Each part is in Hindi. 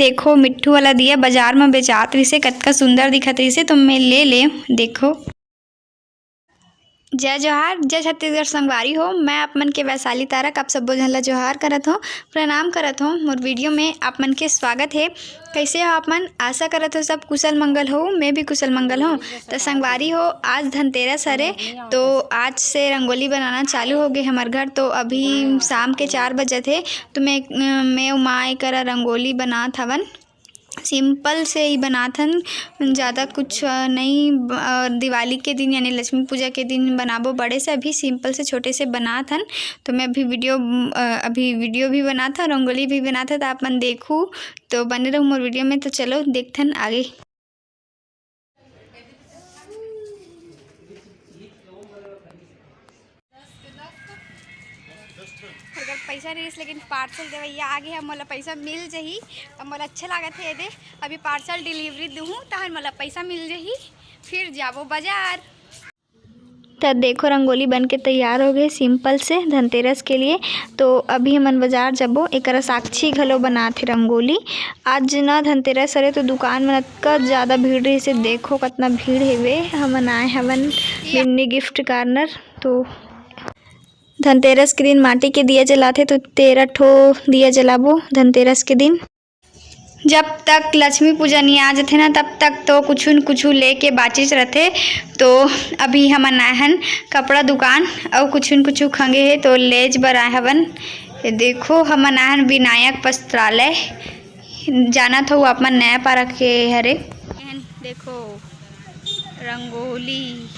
देखो मिट्ठू वाला दिया बाजार में बेचात रही से, कतका सुंदर दिखत रही से, तो मैं ले ले। देखो जय जोहार, जय छत्तीसगढ़ संगवारी हो। मैं आप मन के वैशाली तारक आप सब्बो झन ला जोहार करत हो, प्रणाम करत हो। मोर वीडियो में आप मन के स्वागत है। कैसे हो आप मन? आशा करत हो सब कुशल मंगल हो। मैं भी कुशल मंगल हूँ। तो संगवारी हो, आज धनतेरस हरे, तो आज से रंगोली बनाना चालू हो गए हमारे घर। तो अभी शाम के 4 बजे थे, तो मैं माँ करा रंगोली बनात हवन। सिंपल से ही बनाथन, ज़्यादा कुछ नहीं। दिवाली के दिन यानी लक्ष्मी पूजा के दिन बनाबो बड़े से, अभी सिंपल से छोटे से बनाथन। तो मैं अभी वीडियो भी बना था, रंगोली भी बना था, तो आप मन देखूँ तो बने रहूँ मोर वीडियो में। तो चलो देखथन आगे। अगर पैसा रहीस लेकिन पार्सल देवैया आगे हम मोला पैसा मिल जाही। अब मोला अच्छा लागत है दे, अभी पार्सल डिलीवरी दूँ तहन मोला पैसा मिल जाही, फिर जाबो बाजार। तो देखो रंगोली बन के तैयार हो गए सिंपल से धनतेरस के लिए। तो अभी हमन बाजार जाबो, एकरा साक्षी घलो बनाथे रंगोली। आज ना धनतेरस हरे तो दुकान में इतना ज़्यादा भीड़ रही से, देखो कितना भीड़ हेवे। हमन आए हवन मिनी गिफ्ट कार्नर। तो धनतेरस के दिन माटी के दिया जलाते, तो 13 ठो दिया जलाबो धनतेरस के दिन। जब तक लक्ष्मी पूजा नहीं आ जाते ना, तब तक तो कुछ न कुछ लेके बाचिस रहते। तो अभी हमन आए हन कपड़ा दुकान और कुछ न कुछ खंगे है, तो लेज बर आए हवन। देखो हमन आए हन विनायक वस्त्रालय, जाना था वो अपन नया पार्क के हरे। देखो रंगोली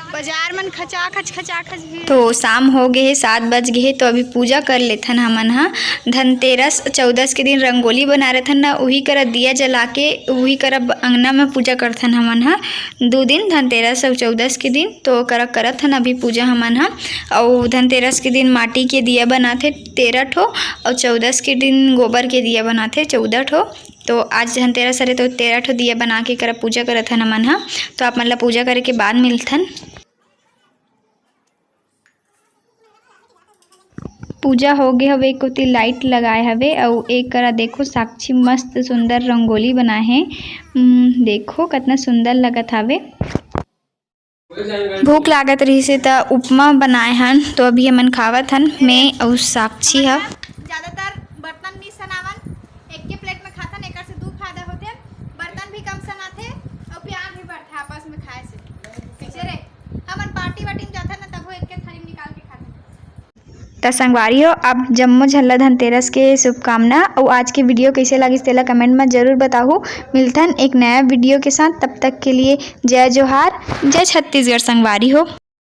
बाजार मन खचाखच भी। तो शाम हो गए है, 7 बज गए है, तो अभी पूजा कर लेथन हमन। हाँ, धनतेरस 14 के दिन रंगोली बना रहथन ना, वही करा दिया जला के वही करा अंगना में पूजा करथन हमन। हाँ, 2 दिन धनतेरस और 14 के दिन तो करत हन अभी पूजा हमन। हाँ, और धनतेरस के दिन माटी के दिया बनाथे 13 ठो, और 14 के दिन गोबर के दिया बनाथे 14 ठो। तो आज धनतेरस हरे तो 13 ठो दिया बना के करा पूजा करत हन हमन। हाँ, तो आप मन ला पूजा करे के बाद मिलथन। पूजा हो गए हवे, एक कोती लाइट लगाए हवे, और एक करा देखो साक्षी मस्त सुंदर रंगोली बनाए हैं। देखो कितना सुंदर लगत हवे। भूख लागत रही से त उपमा बनाए हन, तो अभी हमन खावत हन मैं और साक्षी। ह ज्यादातर बर्तन नहीं सनावन, एक के प्लेट में खाथन, एकर से 2 फायदा होते। बर्तन भी कम सनाथे और प्यार भी बढ़थे आपस में खाए से। कैसे रे हमन पार्टी वार्टी में जाथन ना, तब वो एक के थाली में निकाल के खाथन। त संगवारी हो, आप जम्मो झल्ला धनतेरस के शुभकामना। और आज के वीडियो कैसे लगी तेला कमेंट में जरूर बताओ। मिलथन एक नया वीडियो के साथ, तब तक के लिए जय जोहार, जय छत्तीसगढ़ संगवारी हो।